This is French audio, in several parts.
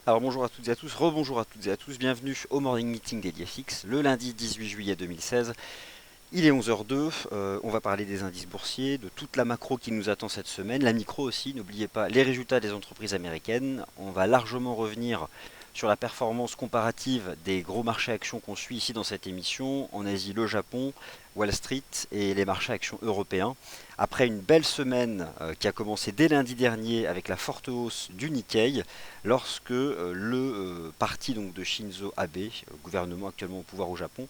Alors bonjour à toutes et à tous, rebonjour à toutes et à tous, bienvenue au Morning Meeting d'EDFX, le lundi 18 juillet 2016. Il est 11h02, on va parler des indices boursiers, de toute la macro qui nous attend cette semaine, la micro aussi, n'oubliez pas les résultats des entreprises américaines. On va largement revenir sur la performance comparative des gros marchés actions qu'on suit ici dans cette émission, en Asie le Japon, Wall Street et les marchés actions européens. Après une belle semaine qui a commencé dès lundi dernier avec la forte hausse du Nikkei, lorsque le parti donc, de Shinzo Abe, gouvernement actuellement au pouvoir au Japon,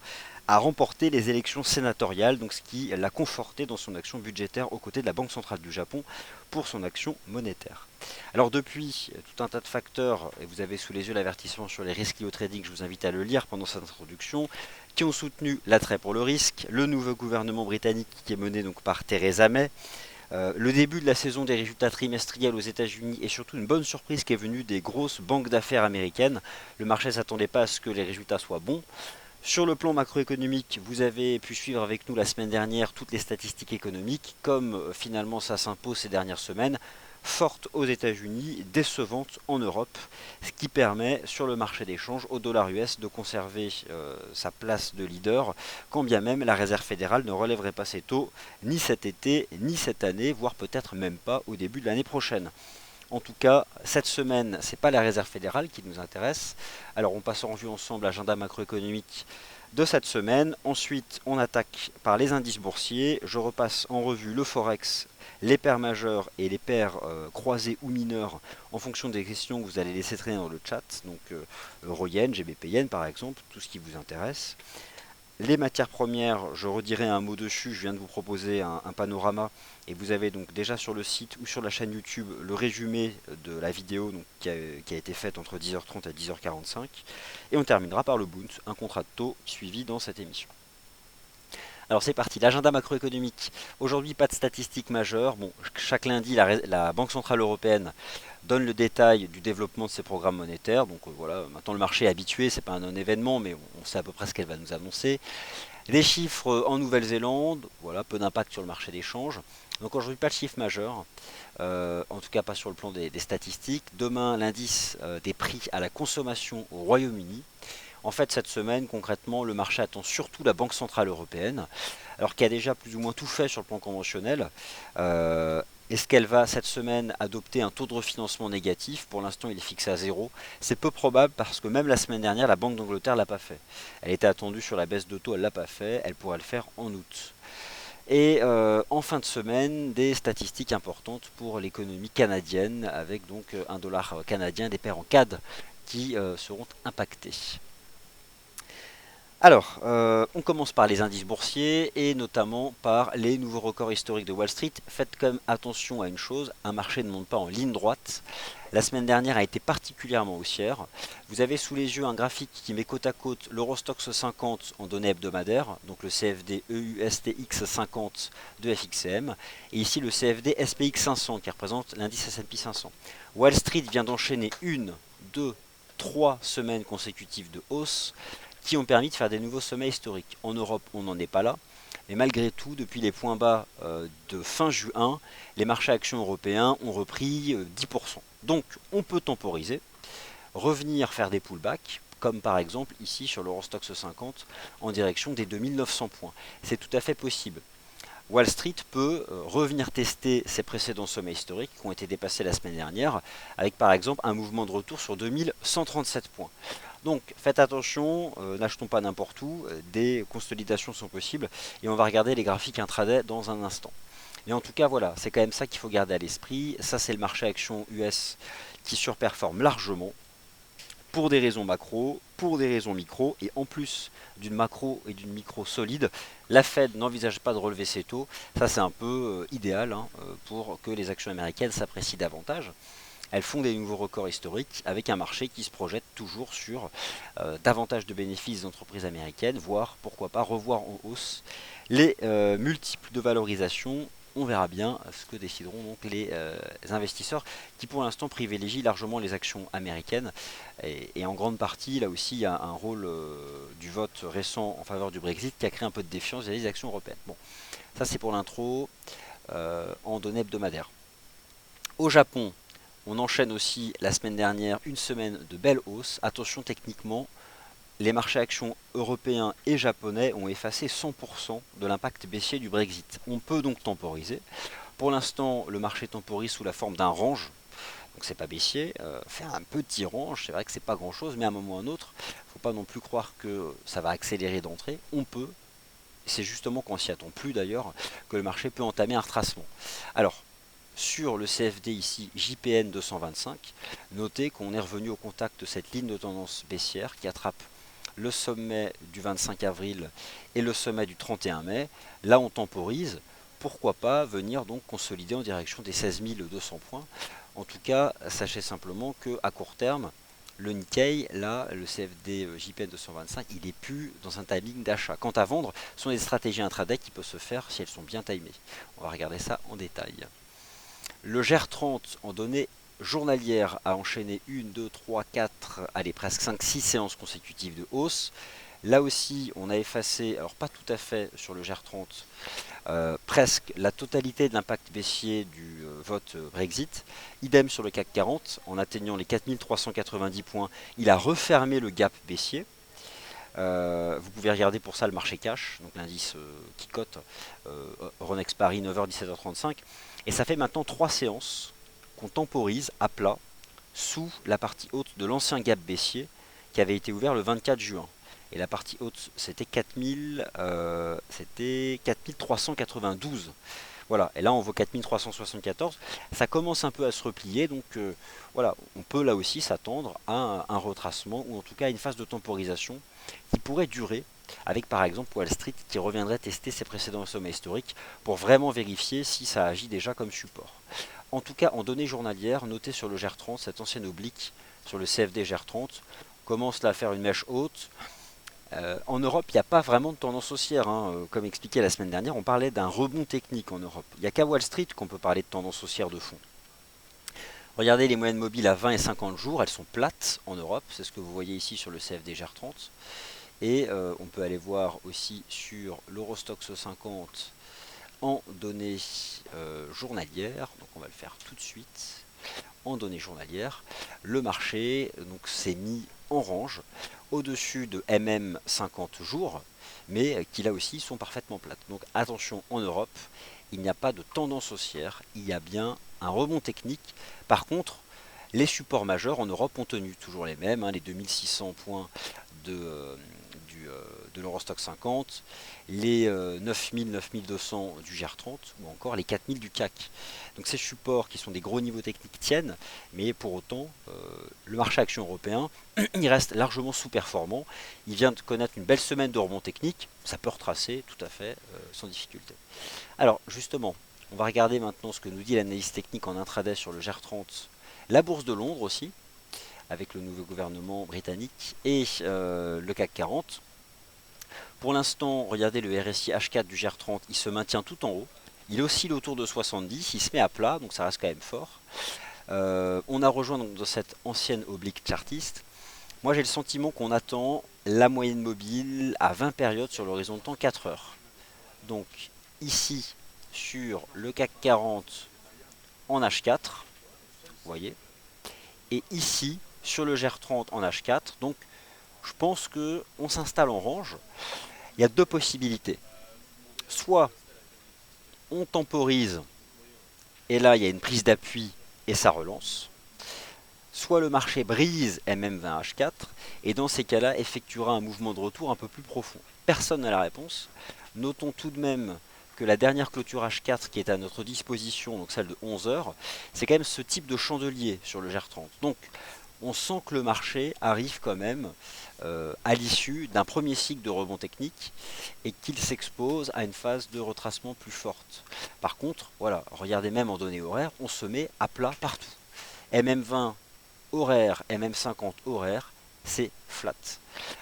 a remporté les élections sénatoriales, donc ce qui l'a conforté dans son action budgétaire aux côtés de la Banque centrale du Japon pour son action monétaire. Alors depuis, tout un tas de facteurs, et vous avez sous les yeux l'avertissement sur les risques liés au trading, je vous invite à le lire pendant cette introduction, qui ont soutenu l'attrait pour le risque, le nouveau gouvernement britannique qui est mené donc par Theresa May, le début de la saison des résultats trimestriels aux États-Unis et surtout une bonne surprise qui est venue des grosses banques d'affaires américaines. Le marché ne s'attendait pas à ce que les résultats soient bons. Sur le plan macroéconomique, vous avez pu suivre avec nous la semaine dernière toutes les statistiques économiques, comme finalement ça s'impose ces dernières semaines, fortes aux États-Unis, décevantes en Europe, ce qui permet sur le marché d'échange au dollar US de conserver sa place de leader, quand bien même la Réserve fédérale ne relèverait pas ses taux ni cet été, ni cette année, voire peut-être même pas au début de l'année prochaine. En tout cas, cette semaine, ce n'est pas la Réserve fédérale qui nous intéresse. Alors on passe en revue ensemble l'agenda macroéconomique de cette semaine. Ensuite, on attaque par les indices boursiers. Je repasse en revue le Forex, les paires majeures et les paires croisées ou mineures en fonction des questions que vous allez laisser traîner dans le chat. Donc Euro-Yen, GBP-Yen par exemple, tout ce qui vous intéresse. Les matières premières, je redirai un mot dessus, je viens de vous proposer un panorama et vous avez donc déjà sur le site ou sur la chaîne YouTube le résumé de la vidéo donc, qui a été faite entre 10h30 et 10h45 et on terminera par le Bund, un contrat de taux suivi dans cette émission. Alors c'est parti, l'agenda macroéconomique. Aujourd'hui, pas de statistiques majeures. Bon, chaque lundi, la Banque Centrale Européenne donne le détail du développement de ses programmes monétaires. Donc voilà, maintenant le marché est habitué, c'est pas un non-événement, mais on sait à peu près ce qu'elle va nous annoncer. Les chiffres en Nouvelle-Zélande, voilà, peu d'impact sur le marché d'échange. Donc aujourd'hui, pas de chiffres majeurs, en tout cas pas sur le plan des statistiques. Demain, l'indice des prix à la consommation au Royaume-Uni. En fait, cette semaine, concrètement, le marché attend surtout la Banque Centrale Européenne, alors qui a déjà plus ou moins tout fait sur le plan conventionnel. Est-ce qu'elle va cette semaine adopter un taux de refinancement négatif? Pour l'instant, il est fixé à zéro. C'est peu probable parce que même la semaine dernière, la Banque d'Angleterre l'a pas fait. Elle était attendue sur la baisse de taux, elle l'a pas fait. Elle pourrait le faire en août. Et en fin de semaine, des statistiques importantes pour l'économie canadienne, avec donc un dollar canadien, des paires en CAD qui seront impactées. Alors, on commence par les indices boursiers et notamment par les nouveaux records historiques de Wall Street. Faites quand même attention à une chose, un marché ne monte pas en ligne droite. La semaine dernière a été particulièrement haussière. Vous avez sous les yeux un graphique qui met côte à côte l'Eurostoxx 50 en données hebdomadaires, donc le CFD EUSTX 50 de FXCM, et ici le CFD SPX 500 qui représente l'indice S&P 500. Wall Street vient d'enchaîner une, deux, trois semaines consécutives de hausse qui ont permis de faire des nouveaux sommets historiques. En Europe, on n'en est pas là, mais malgré tout, depuis les points bas de fin juin, les marchés actions européens ont repris 10%. Donc, on peut temporiser, revenir faire des pullbacks, comme par exemple ici sur l'Eurostoxx 50 en direction des 2900 points. C'est tout à fait possible. Wall Street peut revenir tester ses précédents sommets historiques qui ont été dépassés la semaine dernière, avec par exemple un mouvement de retour sur 2137 points. Donc faites attention, n'achetons pas n'importe où, des consolidations sont possibles et on va regarder les graphiques intraday dans un instant. Mais en tout cas voilà, c'est quand même ça qu'il faut garder à l'esprit. Ça c'est le marché action US qui surperforme largement pour des raisons macro, pour des raisons micro, et en plus d'une macro et d'une micro solide, la Fed n'envisage pas de relever ses taux. Ça c'est un peu idéal pour que les actions américaines s'apprécient davantage. Elles font des nouveaux records historiques avec un marché qui se projette toujours sur davantage de bénéfices des entreprises américaines, voire pourquoi pas revoir en hausse les multiples de valorisation. On verra bien ce que décideront donc les investisseurs qui pour l'instant privilégient largement les actions américaines et en grande partie là aussi il y a un rôle du vote récent en faveur du Brexit qui a créé un peu de défiance vis-à-vis des actions européennes. Bon, ça c'est pour l'intro en données hebdomadaires. Au Japon, On enchaîne aussi la semaine dernière une semaine de belle hausse. Attention techniquement, les marchés actions européens et japonais ont effacé 100% de l'impact baissier du Brexit. On peut donc temporiser. Pour l'instant, le marché temporise sous la forme d'un range. Donc c'est pas baissier, faire un petit range, c'est vrai que c'est pas grand chose, mais à un moment ou à un autre, faut pas non plus croire que ça va accélérer d'entrée. On peut, c'est justement quand on s'y attend plus d'ailleurs, que le marché peut entamer un retracement. Alors, sur le CFD ici, JPN 225, notez qu'on est revenu au contact de cette ligne de tendance baissière qui attrape le sommet du 25 avril et le sommet du 31 mai. Là, on temporise. Pourquoi pas venir donc consolider en direction des 16 200 points. En tout cas, sachez simplement qu'à court terme, le Nikkei, là, le CFD JPN 225, il n'est plus dans un timing d'achat. Quant à vendre, ce sont des stratégies intraday qui peuvent se faire si elles sont bien timées. On va regarder ça en détail. Le GER30 en données journalières a enchaîné 1, 2, 3, 4, allez presque 5, 6 séances consécutives de hausse. Là aussi, on a effacé, alors pas tout à fait sur le GER30, presque la totalité de l'impact baissier du vote Brexit. Idem sur le CAC 40, en atteignant les 4390 points, il a refermé le gap baissier. Vous pouvez regarder pour ça le marché cash, donc l'indice qui cote, Euronext Paris 9h 17h35. Et ça fait maintenant 3 séances qu'on temporise à plat sous la partie haute de l'ancien gap baissier qui avait été ouvert le 24 juin. Et la partie haute, c'était 4392. Voilà, et là on voit 4374. Ça commence un peu à se replier, donc voilà, on peut là aussi s'attendre à un retracement ou en tout cas à une phase de temporisation qui pourrait durer avec par exemple Wall Street qui reviendrait tester ses précédents sommets historiques pour vraiment vérifier si ça agit déjà comme support. En tout cas, en données journalières, notez sur le GER30, cette ancienne oblique sur le CFD GER30, commence là à faire une mèche haute. En Europe, il n'y a pas vraiment de tendance haussière, hein. Comme expliqué la semaine dernière, on parlait d'un rebond technique en Europe. Il n'y a qu'à Wall Street qu'on peut parler de tendance haussière de fond. Regardez les moyennes mobiles à 20 et 50 jours, elles sont plates en Europe, c'est ce que vous voyez ici sur le CFD GER30. Et on peut aller voir aussi sur l'Eurostoxx 50 en données journalières. Donc on va le faire tout de suite. En données journalières, le marché s'est mis en range au-dessus de MM 50 jours, mais qui là aussi sont parfaitement plates. Donc attention, en Europe, il n'y a pas de tendance haussière, il y a bien un rebond technique. Par contre, les supports majeurs en Europe ont tenu toujours les mêmes, hein, les 2600 points de l'Eurostoxx 50, les 9000, 9200 du GER30 ou encore les 4000 du CAC. Donc ces supports qui sont des gros niveaux techniques tiennent, mais pour autant, le marché action européen, il reste largement sous-performant. Il vient de connaître une belle semaine de rebond technique, ça peut retracer tout à fait sans difficulté. Alors justement, on va regarder maintenant ce que nous dit l'analyse technique en intraday sur le GER30, la bourse de Londres aussi, avec le nouveau gouvernement britannique et le CAC 40. Pour l'instant, regardez le RSI H4 du GER30, il se maintient tout en haut. Il oscille autour de 70, il se met à plat, donc ça reste quand même fort. On a rejoint donc dans cette ancienne oblique chartiste. Moi j'ai le sentiment qu'on attend la moyenne mobile à 20 périodes sur l'horizon de temps 4 heures. Donc ici sur le CAC 40 en H4, vous voyez, et ici sur le GER30 en H4. Donc je pense qu'on s'installe en range. Il y a deux possibilités. Soit on temporise et là il y a une prise d'appui et ça relance. Soit le marché brise MM20H4 et dans ces cas-là effectuera un mouvement de retour un peu plus profond. Personne n'a la réponse. Notons tout de même que la dernière clôture H4 qui est à notre disposition, donc celle de 11 heures, c'est quand même ce type de chandelier sur le GER30. Donc on sent que le marché arrive quand même à l'issue d'un premier cycle de rebond technique et qu'il s'expose à une phase de retracement plus forte. Par contre, voilà, regardez même en données horaires, on se met à plat partout. MM20 horaire, MM50 horaire, c'est flat.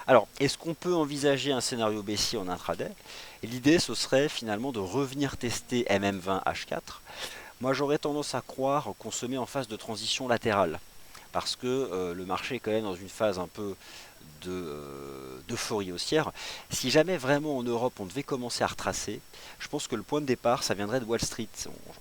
Alors, est-ce qu'on peut envisager un scénario baissier en intraday? L'idée, ce serait finalement de revenir tester MM20 H4. Moi, j'aurais tendance à croire qu'on se met en phase de transition latérale parce que le marché est quand même dans une phase un peu d'euphorie haussière. Si jamais vraiment en Europe on devait commencer à retracer, je pense que le point de départ ça viendrait de Wall Street.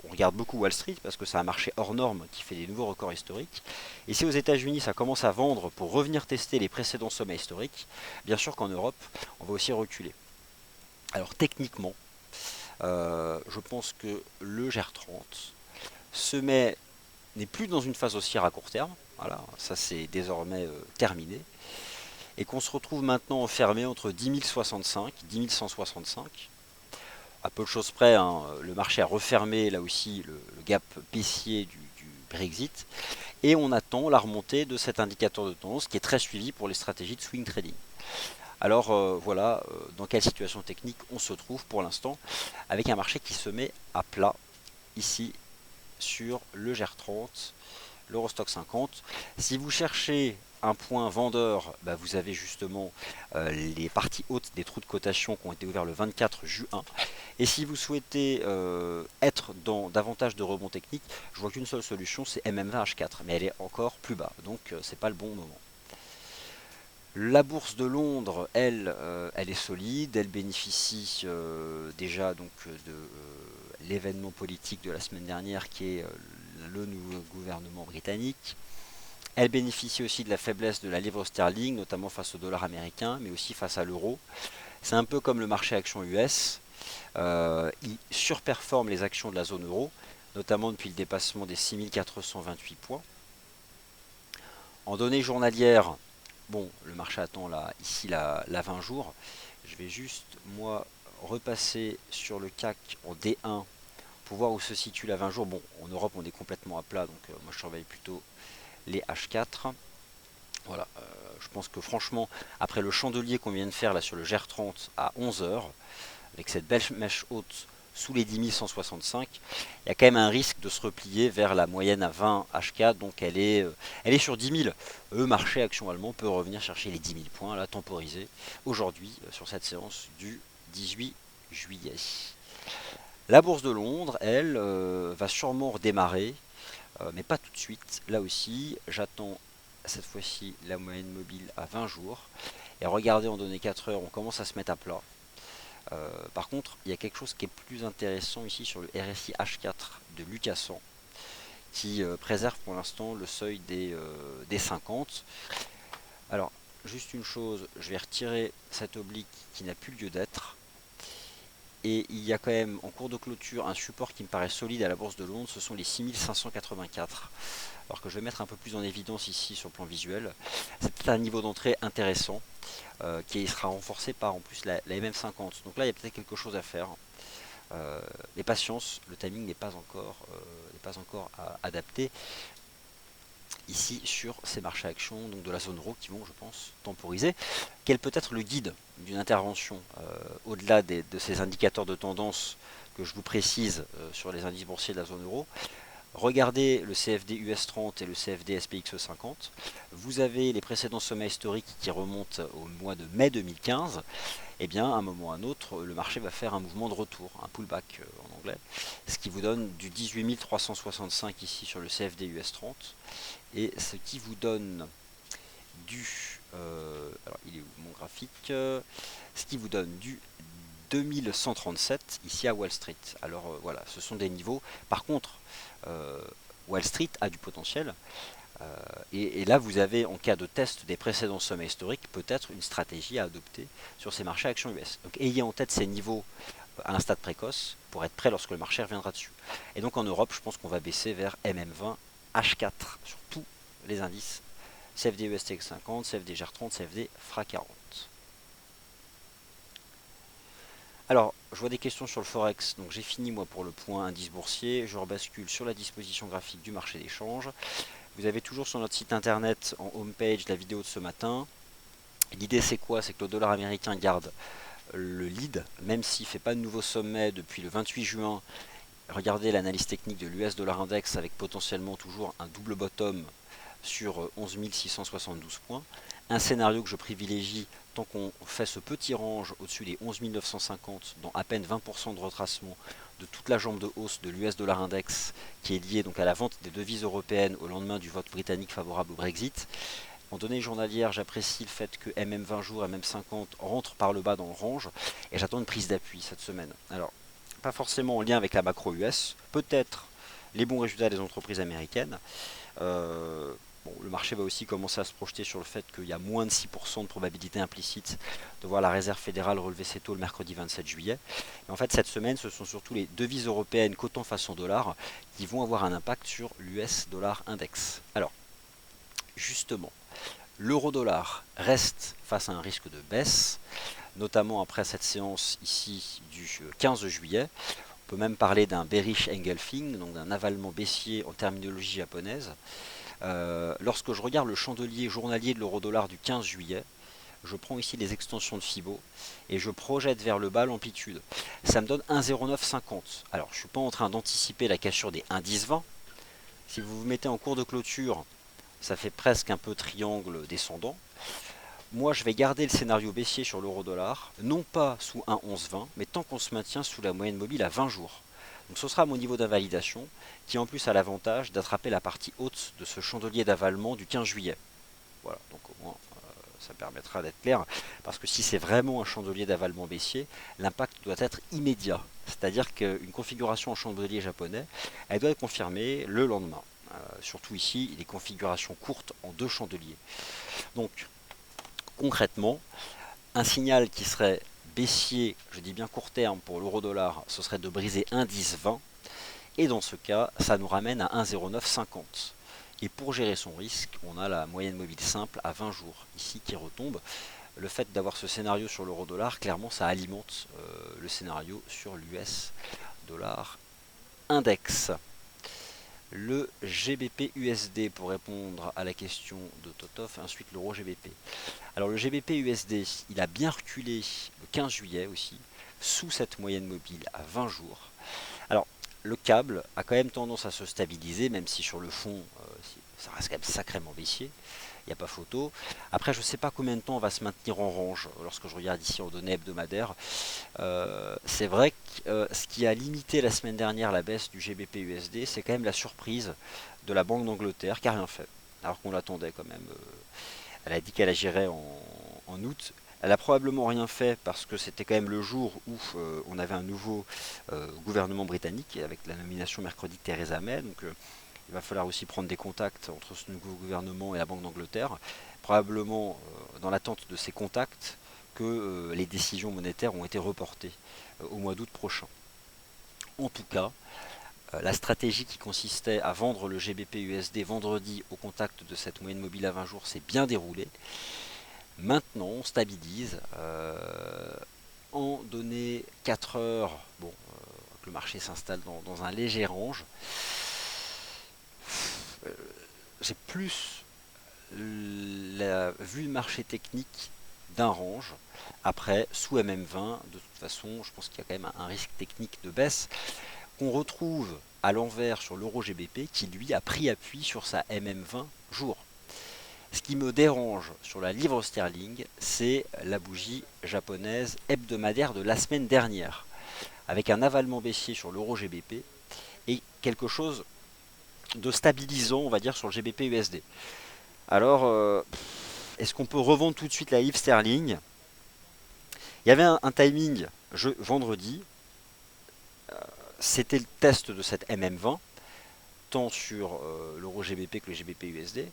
On regarde beaucoup Wall Street parce que c'est un marché hors norme qui fait des nouveaux records historiques. Et si aux États-Unis ça commence à vendre pour revenir tester les précédents sommets historiques, bien sûr qu'en Europe on va aussi reculer. Alors techniquement, je pense que le GR30 n'est plus dans une phase haussière à court terme. Voilà, ça c'est désormais terminé. Et qu'on se retrouve maintenant enfermé entre 10 065 et 10 165. À peu de choses près, hein, le marché a refermé là aussi le gap baissier du Brexit. Et on attend la remontée de cet indicateur de tendance qui est très suivi pour les stratégies de swing trading. Alors voilà dans quelle situation technique on se trouve pour l'instant, avec un marché qui se met à plat ici sur le GR30, l'Eurostock 50. Si vous cherchez un point vendeur, bah vous avez justement les parties hautes des trous de cotation qui ont été ouverts le 24 juin. Et si vous souhaitez être dans davantage de rebonds techniques, je vois qu'une seule solution, c'est MM20H4, mais elle est encore plus bas, donc c'est pas le bon moment. La bourse de Londres, elle, elle est solide, elle bénéficie déjà donc de l'événement politique de la semaine dernière qui est le nouveau gouvernement britannique. Elle bénéficie aussi de la faiblesse de la livre sterling, notamment face au dollar américain, mais aussi face à l'euro. C'est un peu comme le marché actions US. Il surperforme les actions de la zone euro, notamment depuis le dépassement des 6428 points. En données journalières, bon, le marché attend là, ici la 20 jours. Je vais juste, moi, repasser sur le CAC en D1 pour voir où se situe la 20 jours. Bon, en Europe, on est complètement à plat, donc moi, je surveille plutôt les H4. Voilà, je pense que franchement, après le chandelier qu'on vient de faire là sur le GR30 à 11 heures, avec cette belle mèche haute sous les 10 165, il y a quand même un risque de se replier vers la moyenne à 20 H4, donc elle est sur 10 000. Le marché action allemand peut revenir chercher les 10 000 points, là, temporisés, aujourd'hui, sur cette séance du 18 juillet. La bourse de Londres, elle, va sûrement redémarrer, mais pas tout de suite. Là aussi, j'attends cette fois-ci la moyenne mobile à 20 jours. Et regardez, en données 4 heures, on commence à se mettre à plat. Par contre, il y a quelque chose qui est plus intéressant ici sur le RSI H4 de Lucas 100 qui préserve pour l'instant le seuil des 50. Alors, juste une chose, je vais retirer cette oblique qui n'a plus lieu d'être. Et il y a quand même en cours de clôture un support qui me paraît solide à la bourse de Londres, ce sont les 6584. Alors que je vais mettre un peu plus en évidence ici sur le plan visuel. C'est un niveau d'entrée intéressant qui sera renforcé par en plus la MM50. Donc là il y a peut-être quelque chose à faire. Mais patience, le timing n'est pas encore adapté ici sur ces marchés actions donc de la zone euro qui vont, je pense, temporiser. Quel peut être le guide d'une intervention au-delà de ces indicateurs de tendance que je vous précise sur les indices boursiers de la zone euro? Regardez le CFD US 30 et le CFD SPX 50. Vous avez les précédents sommets historiques qui remontent au mois de mai 2015. Et bien, à un moment ou à un autre, le marché va faire un mouvement de retour, un pullback en anglais, ce qui vous donne du 18 365 ici sur le CFD US 30, et ce qui vous donne du... alors, il est où mon graphique Ce qui vous donne du 2137 ici à Wall Street. Alors voilà, ce sont des niveaux. Par contre, Wall Street a du potentiel. Et là, vous avez, en cas de test des précédents sommets historiques, peut-être une stratégie à adopter sur ces marchés actions US. Donc ayez en tête ces niveaux à un stade précoce pour être prêt lorsque le marché reviendra dessus. Et donc en Europe, je pense qu'on va baisser vers MM20, H4 sur tous les indices. CFD USTX 50, CFD GR30, CFD FRA 40. Alors, je vois des questions sur le Forex, donc j'ai fini moi pour le point indice boursier. Je rebascule sur la disposition graphique du marché d'échange. Vous avez toujours sur notre site internet en homepage la vidéo de ce matin. L'idée c'est quoi? C'est que le dollar américain garde le lead, même s'il ne fait pas de nouveau sommet depuis le 28 juin. Regardez l'analyse technique de l'US Dollar Index avec potentiellement toujours un double bottom sur 11 672 points. Un scénario que je privilégie tant qu'on fait ce petit range au-dessus des 11 950 dans à peine 20% de retracement de toute la jambe de hausse de l'US Dollar Index qui est liée donc à la vente des devises européennes au lendemain du vote britannique favorable au Brexit. En données journalières, j'apprécie le fait que MM20 jours, MM50 rentrent par le bas dans le range et j'attends une prise d'appui cette semaine. Alors, pas forcément en lien avec la macro US, peut-être les bons résultats des entreprises américaines. Euh, bon, le marché va aussi commencer à se projeter sur le fait qu'il y a moins de 6% de probabilité implicite de voir la Réserve fédérale relever ses taux le mercredi 27 juillet. Et en fait, cette semaine, ce sont surtout les devises européennes cotant façon dollar qui vont avoir un impact sur l'US dollar index. Alors, justement, l'euro-dollar reste face à un risque de baisse, notamment après cette séance ici du 15 juillet. On peut même parler d'un bearish engulfing, donc d'un avalement baissier en terminologie japonaise. Lorsque je regarde le chandelier journalier de l'euro-dollar du 15 juillet, je prends ici les extensions de Fibo et je projette vers le bas l'amplitude. Ça me donne 1,0950. Alors je ne suis pas en train d'anticiper la cassure des 1,1020. Si vous vous mettez en cours de clôture, ça fait presque un peu triangle descendant. Moi, je vais garder le scénario baissier sur l'euro-dollar, non pas sous 1,1120, mais tant qu'on se maintient sous la moyenne mobile à 20 jours. Donc ce sera mon niveau d'invalidation, qui en plus a l'avantage d'attraper la partie haute de ce chandelier d'avalement du 15 juillet. Voilà, donc au moins ça permettra d'être clair, parce que si c'est vraiment un chandelier d'avalement baissier, l'impact doit être immédiat. C'est-à-dire qu'une configuration en chandelier japonais, elle doit être confirmée le lendemain. Surtout ici, les configurations courtes en 2 chandeliers. Donc, concrètement, un signal qui serait baissier, je dis bien court terme pour l'euro-dollar, ce serait de briser 1,1020. Et dans ce cas, ça nous ramène à 1,0950. Et pour gérer son risque, on a la moyenne mobile simple à 20 jours, ici qui retombe. Le fait d'avoir ce scénario sur l'euro-dollar, clairement, ça alimente le scénario sur l'US dollar index. Le GBP USD pour répondre à la question de Totov, ensuite l'euro GBP. Alors le GBP USD, il a bien reculé le 15 juillet aussi, sous cette moyenne mobile à 20 jours. Alors le câble a quand même tendance à se stabiliser, même si sur le fond, ça reste quand même sacrément baissier. Il n'y a pas photo. Après, je ne sais pas combien de temps on va se maintenir en range lorsque je regarde ici en données hebdomadaires. C'est vrai que ce qui a limité la semaine dernière la baisse du GBP USD, c'est quand même la surprise de la Banque d'Angleterre qui n'a rien fait, alors qu'on l'attendait quand même. Elle a dit qu'elle agirait en août. Elle a probablement rien fait parce que c'était quand même le jour où on avait un nouveau gouvernement britannique avec la nomination mercredi de Theresa May. Donc il va falloir aussi prendre des contacts entre ce nouveau gouvernement et la Banque d'Angleterre. Probablement dans l'attente de ces contacts que les décisions monétaires ont été reportées au mois d'août prochain. En tout cas, la stratégie qui consistait à vendre le GBP USD vendredi au contact de cette moyenne mobile à 20 jours s'est bien déroulée. Maintenant, on stabilise. En données 4 heures, bon, le marché s'installe dans un léger range. J'ai plus vu le marché technique d'un range. Après, sous MM20, de toute façon, je pense qu'il y a quand même un risque technique de baisse qu'on retrouve à l'envers sur l'euro GBP qui lui a pris appui sur sa MM20 jours. Ce qui me dérange sur la livre sterling, c'est la bougie japonaise hebdomadaire de la semaine dernière, avec un avalement baissier sur l'euro GBP et quelque chose de stabilisant, on va dire, sur le GBP USD. Alors, est-ce qu'on peut revendre tout de suite la livre sterling? Il y avait un timing vendredi, c'était le test de cette MM20, tant sur l'euro GBP que le GBP USD.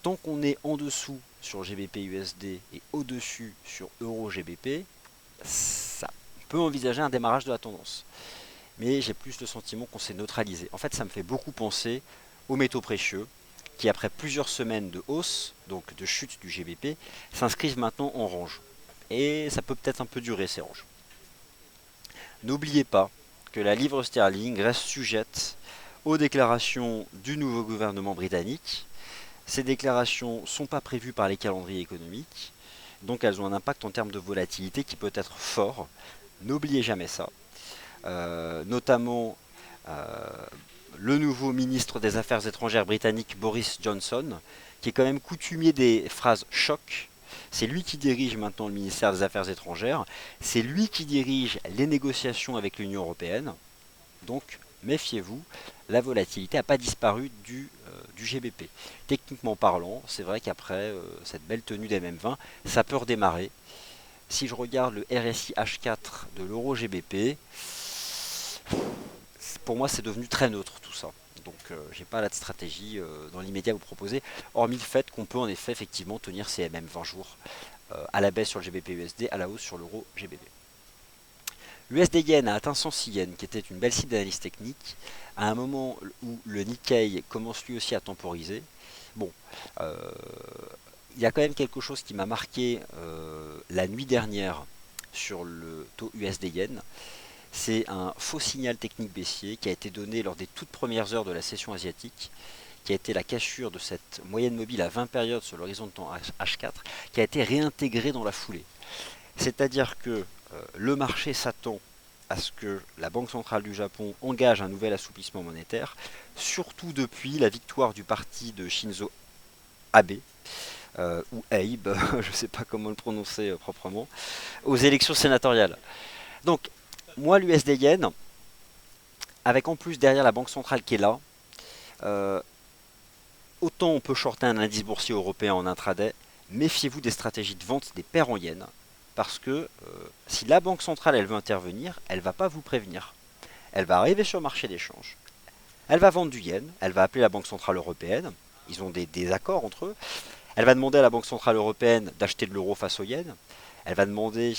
Tant qu'on est en dessous sur GBP USD et au-dessus sur euro GBP, ça peut envisager un démarrage de la tendance. Mais j'ai plus le sentiment qu'on s'est neutralisé. En fait, ça me fait beaucoup penser aux métaux précieux qui, après plusieurs semaines de hausse, donc de chute du GBP, s'inscrivent maintenant en range. Et ça peut peut-être un peu durer ces ranges. N'oubliez pas que la livre sterling reste sujette aux déclarations du nouveau gouvernement britannique. Ces déclarations ne sont pas prévues par les calendriers économiques, donc elles ont un impact en termes de volatilité qui peut être fort. N'oubliez jamais ça. Notamment le nouveau ministre des Affaires étrangères britannique Boris Johnson, qui est quand même coutumier des phrases choc. C'est lui qui dirige maintenant le ministère des Affaires étrangères, c'est lui qui dirige les négociations avec l'Union européenne. Donc méfiez-vous, la volatilité n'a pas disparu du GBP. Techniquement parlant, c'est vrai qu'après cette belle tenue des MM20, ça peut redémarrer. Si je regarde le RSI H4 de l'euro GBP, pour moi c'est devenu très neutre tout ça. Donc j'ai pas la stratégie dans l'immédiat à vous proposer, hormis le fait qu'on peut en effet effectivement tenir ces MM20 jours à la baisse sur le GBP USD, à la hausse sur l'euro GBP. L'USD Yen a atteint 106 yens, qui était une belle cible d'analyse technique, à un moment où le Nikkei commence lui aussi à temporiser. Bon, euh, il y a quand même quelque chose qui m'a marqué la nuit dernière sur le taux USD Yen. C'est un faux signal technique baissier qui a été donné lors des toutes premières heures de la session asiatique, qui a été la cassure de cette moyenne mobile à 20 périodes sur l'horizon de temps H4, qui a été réintégrée dans la foulée. C'est-à-dire que le marché s'attend à ce que la Banque centrale du Japon engage un nouvel assouplissement monétaire, surtout depuis la victoire du parti de Shinzo Abe, ou Abe, je ne sais pas comment le prononcer proprement, aux élections sénatoriales. Donc, moi, l'USD Yen, avec en plus derrière la Banque centrale qui est là, euh, autant on peut shorter un indice boursier européen en intraday, méfiez-vous des stratégies de vente des paires en yens, parce que si la Banque centrale elle veut intervenir, elle ne va pas vous prévenir. Elle va arriver sur le marché d'échange, elle va vendre du yen, elle va appeler la Banque centrale européenne, ils ont des accords entre eux, elle va demander à la Banque centrale européenne d'acheter de l'euro face au yen, elle va demander,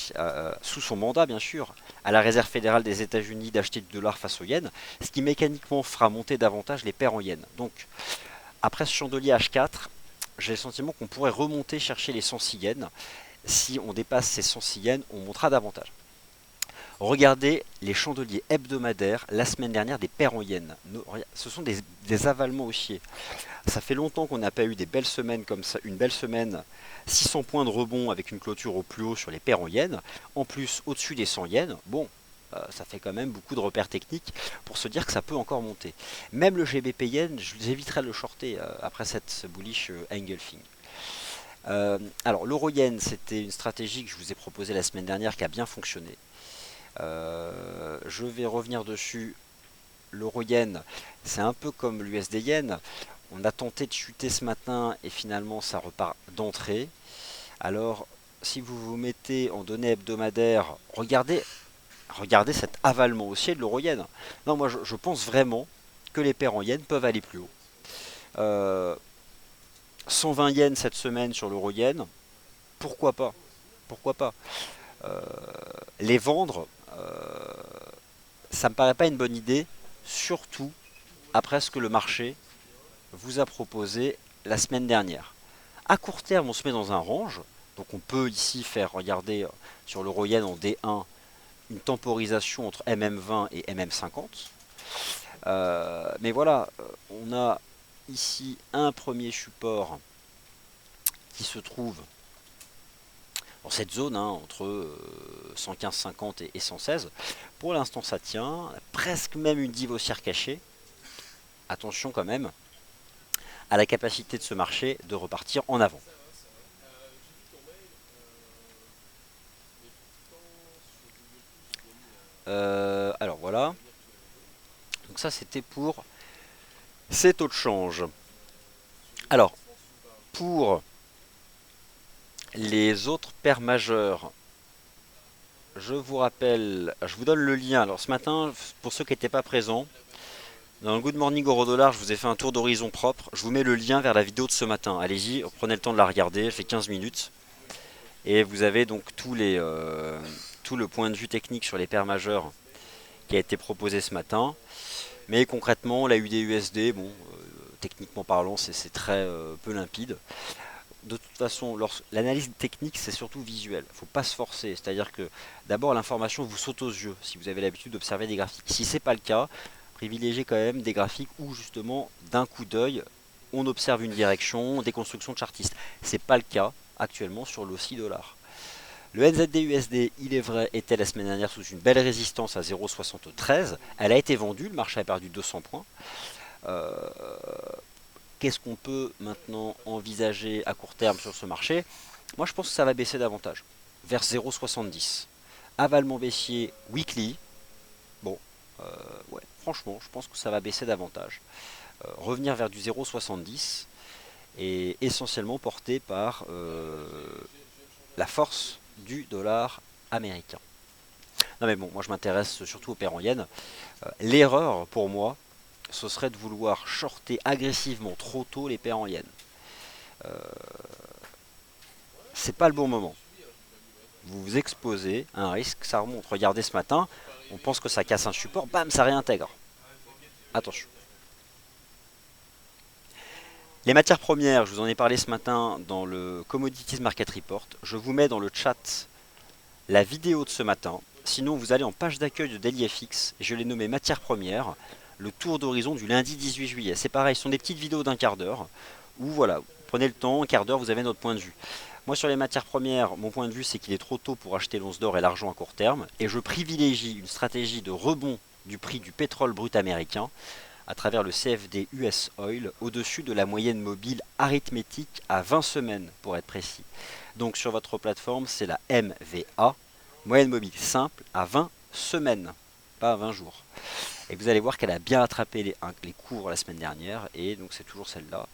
sous son mandat bien sûr, à la Réserve fédérale des États-Unis d'acheter du dollar face au yen, ce qui mécaniquement fera monter davantage les paires en yen. Donc, après ce chandelier H4, j'ai le sentiment qu'on pourrait remonter chercher les 106 yens. Si on dépasse ces 106 yens, on montera davantage. Regardez les chandeliers hebdomadaires la semaine dernière des paires en yens. Ce sont des avalements haussiers. Ça fait longtemps qu'on n'a pas eu des belles semaines comme ça. Une belle semaine, 600 points de rebond avec une clôture au plus haut sur les paires en yens. En plus, au-dessus des 100 yens, bon, ça fait quand même beaucoup de repères techniques pour se dire que ça peut encore monter. Même le GBP yen, j'éviterai de le shorter après cette bullish engulfing. Alors l'euro yen, c'était une stratégie que je vous ai proposée la semaine dernière qui a bien fonctionné. Je vais revenir dessus. L'euro yen, c'est un peu comme l'USD yen. On a tenté de chuter ce matin et finalement ça repart d'entrée. Alors si vous vous mettez en données hebdomadaires, regardez cet avalement haussier de l'euro yen. Non, moi je pense vraiment que les paires en yen peuvent aller plus haut. 120 yens cette semaine sur l'euro yen, pourquoi pas? Pourquoi pas? Euh, les vendre, ça me paraît pas une bonne idée, surtout après ce que le marché vous a proposé la semaine dernière. À court terme, on se met dans un range, donc on peut ici faire, regarder sur l'euro yen en D1, une temporisation entre MM20 et MM50. Mais voilà, on a ici un premier support qui se trouve dans cette zone entre 115,50 et 116. Pour l'instant ça tient, presque même une dive haussière cachée. Attention quand même à la capacité de ce marché de repartir en avant. Alors voilà, donc ça c'était pour ces taux de change. Alors pour les autres paires majeures, je vous rappelle, je vous donne le lien. Alors ce matin, pour ceux qui n'étaient pas présents, dans le Good Morning Euro Dollar, je vous ai fait un tour d'horizon propre. Je vous mets le lien vers la vidéo de ce matin. Allez-y, prenez le temps de la regarder, elle fait 15 minutes. Et vous avez donc tout le point de vue technique sur les paires majeures qui a été proposé ce matin. Mais concrètement, la UD-USD, bon, techniquement parlant, c'est très peu limpide. De toute façon, l'analyse technique, c'est surtout visuel. Il ne faut pas se forcer. C'est-à-dire que d'abord, l'information vous saute aux yeux si vous avez l'habitude d'observer des graphiques. Si ce n'est pas le cas, privilégiez quand même des graphiques où justement, d'un coup d'œil, on observe une direction, des constructions de chartistes. Ce n'est pas le cas actuellement sur l'OSI dollar. Le NZD-USD, il est vrai, était la semaine dernière sous une belle résistance à 0,73. Elle a été vendue, le marché a perdu 200 points. Euh, Qu'est-ce qu'on peut maintenant envisager à court terme sur ce marché? Moi je pense que ça va baisser davantage, vers 0,70. Avalement baissier weekly. Bon, ouais, franchement, je pense que ça va baisser davantage. revenir vers du 0,70 et essentiellement porté par la force du dollar américain. Non mais bon, moi je m'intéresse surtout aux paires en yens. L'erreur pour moi, ce serait de vouloir shorter agressivement trop tôt les paires en yens. C'est pas le bon moment. Vous vous exposez à un risque, ça remonte. Regardez ce matin, on pense que ça casse un support, bam, ça réintègre. Attention. Les matières premières, je vous en ai parlé ce matin dans le Commodities Market Report. Je vous mets dans le chat la vidéo de ce matin. Sinon, vous allez en page d'accueil de DailyFX. Je l'ai nommé matières premières, le tour d'horizon du lundi 18 juillet. C'est pareil, ce sont des petites vidéos d'un quart d'heure où voilà, prenez le temps, un quart d'heure, vous avez notre point de vue. Moi, sur les matières premières, mon point de vue, c'est qu'il est trop tôt pour acheter l'once d'or et l'argent à court terme. Et je privilégie une stratégie de rebond du prix du pétrole brut américain à travers le CFD US Oil au-dessus de la moyenne mobile arithmétique à 20 semaines pour être précis. Donc sur votre plateforme, c'est la MVA, moyenne mobile simple à 20 semaines, pas à 20 jours. Et vous allez voir qu'elle a bien attrapé les cours la semaine dernière et donc c'est toujours celle-là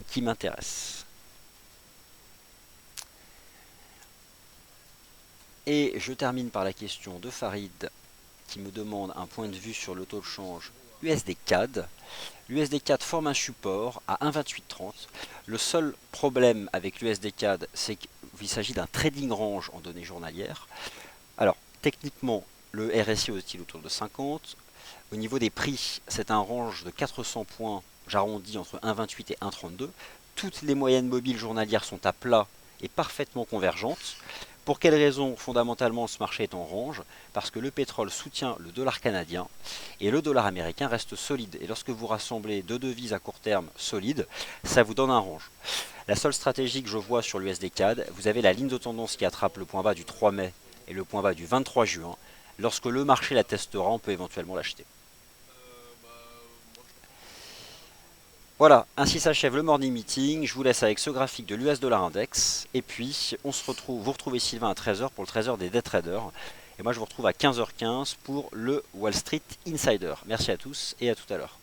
qui m'intéresse. Et je termine par la question de Farid qui me demande un point de vue sur le taux de change USD CAD. L'USD CAD forme un support à 1,2830. Le seul problème avec l'USD CAD, c'est qu'il s'agit d'un trading range en données journalières. Alors, techniquement, le RSI oscille autour de 50. Au niveau des prix, c'est un range de 400 points, j'arrondis entre 1,28 et 1,32. Toutes les moyennes mobiles journalières sont à plat et parfaitement convergentes. Pour quelle raison fondamentalement ce marché est en range? Parce que le pétrole soutient le dollar canadien et le dollar américain reste solide. Et lorsque vous rassemblez deux devises à court terme solides, ça vous donne un range. La seule stratégie que je vois sur l'USD CAD, vous avez la ligne de tendance qui attrape le point bas du 3 mai et le point bas du 23 juin. Lorsque le marché la testera, on peut éventuellement l'acheter. Voilà, ainsi s'achève le morning meeting. Je vous laisse avec ce graphique de l'US Dollar Index. Et puis, on se retrouve, vous retrouvez Sylvain à 13 h pour le 13 h des day traders. Et moi, je vous retrouve à 15 h 15 pour le Wall Street Insider. Merci à tous et à tout à l'heure.